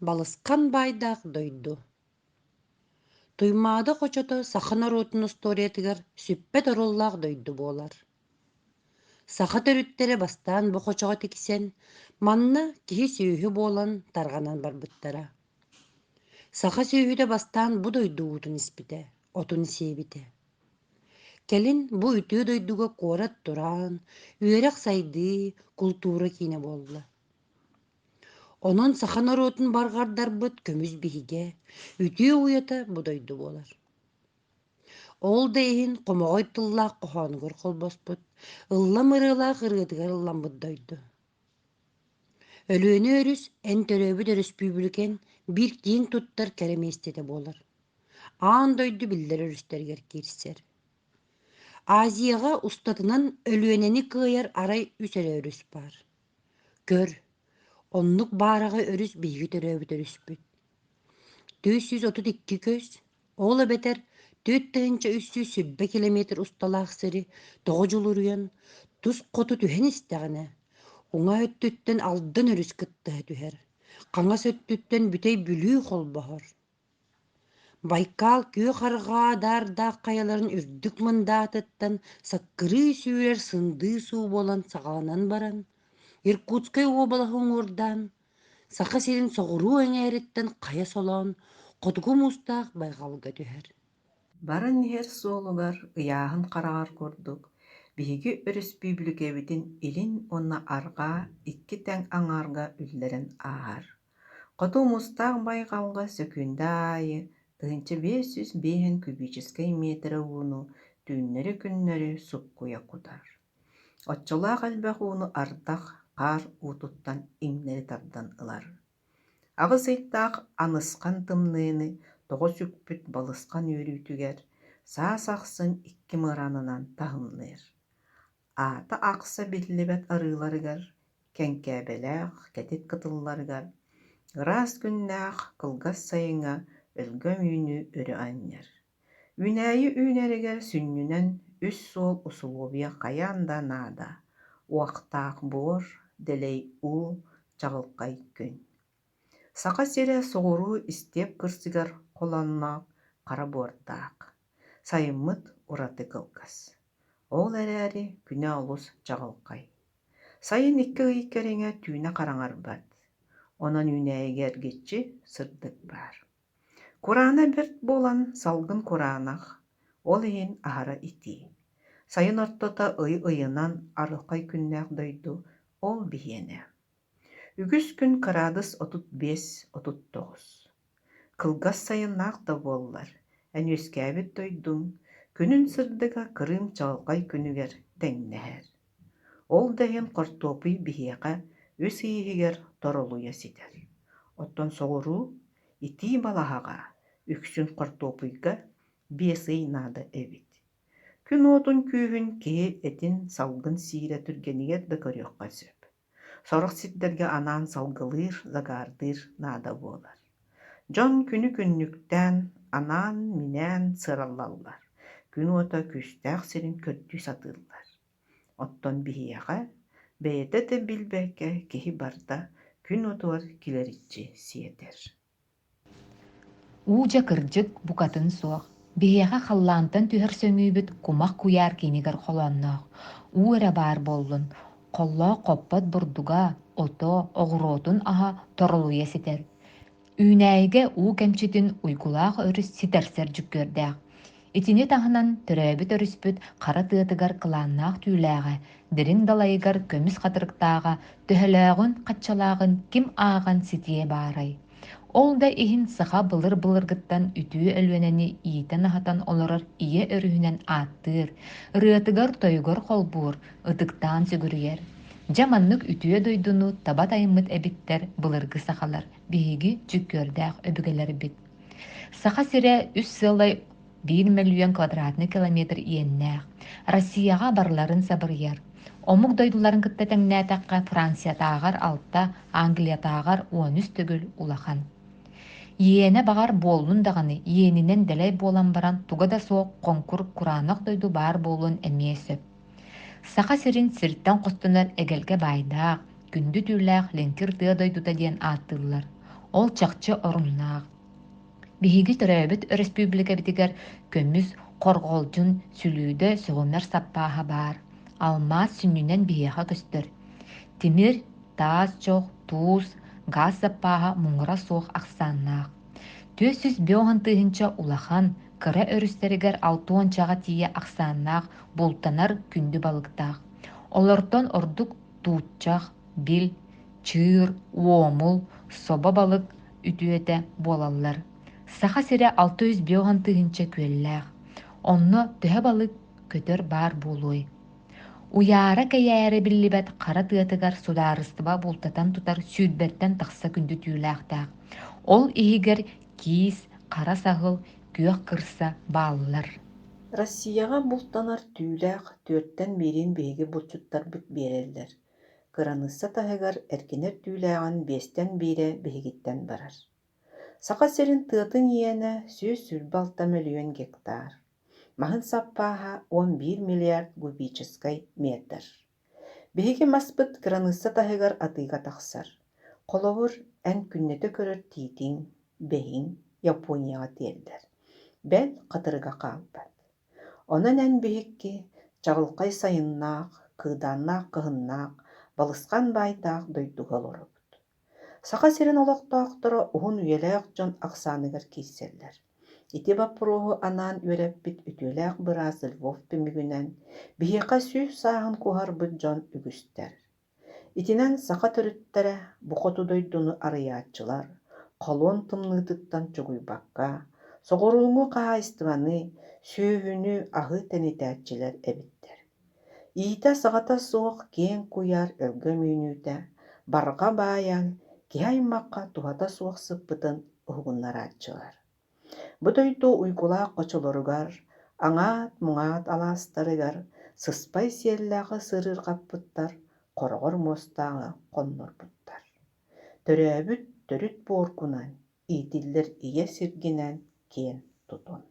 Балыскан байдақ дойду. Туймаады қочото сахынар отын историятыгар сүппет ороллаах дойду болар. Саха төрүттері бастан бу қочоға тиксен, манна кихи сүйүхү болан тарганан барбыттара. Саха сүйүхүдө бастан бу дойду утун испите, отун сиебите. Келин бу үтүү дойдуга куорат туран, үөрек сайды, культура кине болла. Онон сахан оротун баргардарбыт көмүс биһиге, үтүү уята бу дойду болар. Ол дейин комогой тыллаах кохоонгор холбоспут, ыллам ырылаах ырыытыгар ылламмыт дойду. Өлүөнү өрүс эн төрөбүт республикен бир тиң туттар кереместете болар. Аан дойду биллер өрүстергер кирсер. Азияга устатынан өлүөнени кыайар арай үсөрө өрүс бар. Көр, оннук баарага өрүс биһиги төрөбүт өрүспүт. 432 көз, ол бетер 4-300 сүббе километр усталаах сыры, тоҕо жулуруян, тус хоту түһэн истэҕинэ. Уҥа өттүттэн алдан өрүс кыттыһа түһэр. Хаҥас өттүттэн бүтэй бүлүү холбоһор. Байкал күө харгаа даардаах кайаларын үрдүк мындаатыттан саккырыы сүүрэр сындыы суу болан саҕаланан баран, Иркутскай уобалаһы уҥуурдаан, саха сирин соҕуруу эҥээриттэн хая солоон, хотугу мустаах байҕалга түһэр. Барын иһэр суолугар ыяаһын хараҕар курдук, биһиги өрүспүүбүлүкэбитин илин уонна арҕаа икки тэҥ аҥаарга үллэрэн ааһар. Хоту мустаах байҕалга сөкүүндэ аайы тыһынча 500 кубической метра ууну түүннэрэ күннэрэ суккуйа кутар. Оччолаах элбэх ууну ардах хаар уутуттан иҥнэри тардан ылар. Аҕыс ыйттаах анысхан тымныыны тоҕо сүкпүт балысхан үөрүүтүгэр саас ахсын икки мыаранынан таһымныыр. Аата акса биллибэт арыыларыгар, кэҥкээбэлээх кэтит кытылларыгар, ыраас күннээх кылгас сайыҥа өлгөм үүнү өрү анньар. Үүнээйи үүнэригэр сүннүнэн үс суол усулуобуйа хайаан да наада, уахтаах буор, дэлэй уу, чаҕылхай күн. Саха сирэ соҕуруу истиэп кырсыгар холонноох хара буордаах. Сайыммыт ураты кылгас. Ол эрээри күнэ олус чаҕылхай. Сайын икки ыйыккэриҥэ түүнэ хараҥарбат. Онон үүнээйигэ эргиччи сырдык баар. Кураана бэрт буолан салгын кураанах, ол иһин аһара итии. Сайын ортото ыйынан арылхай күннээх дойду ол биһиэнэ. Үгүс күн кыраадыс 35-39. Кылгас сайыннаах да буоллар. Энүөскээбит дойдуҥ, күнүн сырдыга кырыым чаҕылхай күнүгэр тэҥнэһэр. Ол дэйин хортуопуй биһиэхэ үс ииһигэр торолуйа ситэр. Оттон соҕуруу итии балаһаҕа үксүн хортуопуйга 5 наада эбит. Күн уотун күүһүн киһи этин салгын сиирэ түргэнигэр да көрүөххэ сөп. Сорох сирдэргэ анаан салгылыыр, загаардыыр наада буолар. Дьон күнү күннүктään анаан минээн сыраллаллар. Күн уота күстээх сирин көрдүү сатыыллар. Оттон биһиэхэ бэйэтэ да билбэккэ киһи барда күн утугар килэриччи сиэтэр. Уужа кырдьык букатын суох, биһиэхэ халлаантан түһэр сөҥүүбүт кумах куяар кинигэр холонноох, уу эрэ баар боллун, холлоо хоппот бурдуга, ото, оҕуроотун аһа торолуйа ситэр. Үүнээйгэ уу кэмчитин уйгулаах өрүс ситэрсэр жүккөрдээх. Итини таһынан төрөөбүт өрүспүт хара тыатыгар кылааннаах түүлээҕэ, дириҥ далайыгар көмүс хатырыктааҕа төһөлөөгүн хаччалаагын ким ааҕан ситие баарай. Ол да иһин сыха былыр-былыргыттан үтүү өлүөнэни иитэн аһатан олорор ие өрүһүнэн ааттыыр, ырыатыгар тойгор холбуур, ытыктаан сүгүрүйэр. Дьаманнык үтүө дойдуну таба тайыммыт эбиттэр былыргы сахалар, биһиги жүккөрдээх өбүгэлэрбит. Саха сирэ 1 миллион квадратный километр иеннээх. Россияға барларын сабырыяр. Омук дойдуларын кытта тэҥнээтэххэ Франциятааҕар 6, Англиятааҕар 13 төгүл улахан. Иэне бағар буоллун даҕаны иэнинэн дэлэй буолан баран туга да суох конкур кураанах дойду баар буолуон эмиэ сөп. Саха сирин сирттэн хостунар эгелгэ байдаах, күндү түүлээх ленкир тыа дойдута диэн ааттыыллар. Ол чахчы оруннаах. Биһиги төрөөбүт республика битигер көмүс корголжун сүлүүдө сөҕүмэр саппааһа баар. Алмаас сүннүнэн биһиэхэ көстөр. Тимир, таас чох, туус, газ саппааһа муҥҥара суох ахсааннаах. Түөсүс биоһан тыыһынча улахан, кыра өрүстэригэр алтуон чаҕа тиийэ ахсааннаах бултанар күндү балыктаах. Олортон ордук тууччах, бил, чыыр, уомул, соба балык үтүөтэ буолаллар. Саха сирэ 600 биоһан тыыһынча күөллээх. Онно төһө балык көтөр баар буолуой. Уяара кэйээри биллибэт хара тыатыгар судаарыстыба бултатан тутар сүүрбэттэн тахса күндү түүлээхтээх. Ол иһигэр киис, хара саһыл, күөх кырса бааллар. Россияға бултанар түүлээх түөттэн биирин биһиги булчуттарбыт биэрэллэр. Кыранысса таһыгар эркинэр түүлээҕин биэстэн биирэ биһигиттэн барар. Саха сирин тыатын иэнэ сүүс сүрбалта миллион гектар. Маһын саппааһа 11 миллиард кубической метр. Биһиги маспыт кыранысса таһыгар атыыга тахсар. Холобур эн күннэтэ көрөр тиитиҥ, бэһиҥ Японияға тиэллэр. Бэл хатырыга хаалбат. Онон эн биһикки чаҕылхай сайыннаах, кыыдааннаах кыһыннаах, балысхан баайдаах дойдуга олоробут. Саха сирин олохтоохторо уһун үөлээх дьон ахсааныгар киирсэллэр. Ити баппуруоһу анаан үөрэппит үтүөлээх быраас Львов пимигүнэн биһиэхэ сүүс сааһын куһарбыт дьон үгүстэр. Итинэн саха төрүттэрэ бухоту дойдуну арыяаччылар, холуон тымныытыттан чугуйбакка, соҕурууҥҥу хаһаайыстыбаны, сүүһүнү аһыы тэнитээччилэр эбиттэр. Иите саҕата суох киэн куйар өлгө мүүнүүтэ, барҕа баайан киһи аймакка туһата суох сыппытын уһугуннарааччылар. Бу дойду уйгулаах очолоругар, аҥаат-муҥаат алаастарыгар сыспай сиэллээхэ сырыырҕаппыттар, хороҕор муостааҥы хоннорбуттар. Төрөөбүт төрүт буоргунан, иитиллэр ийэ сиргинэн киэн тутун.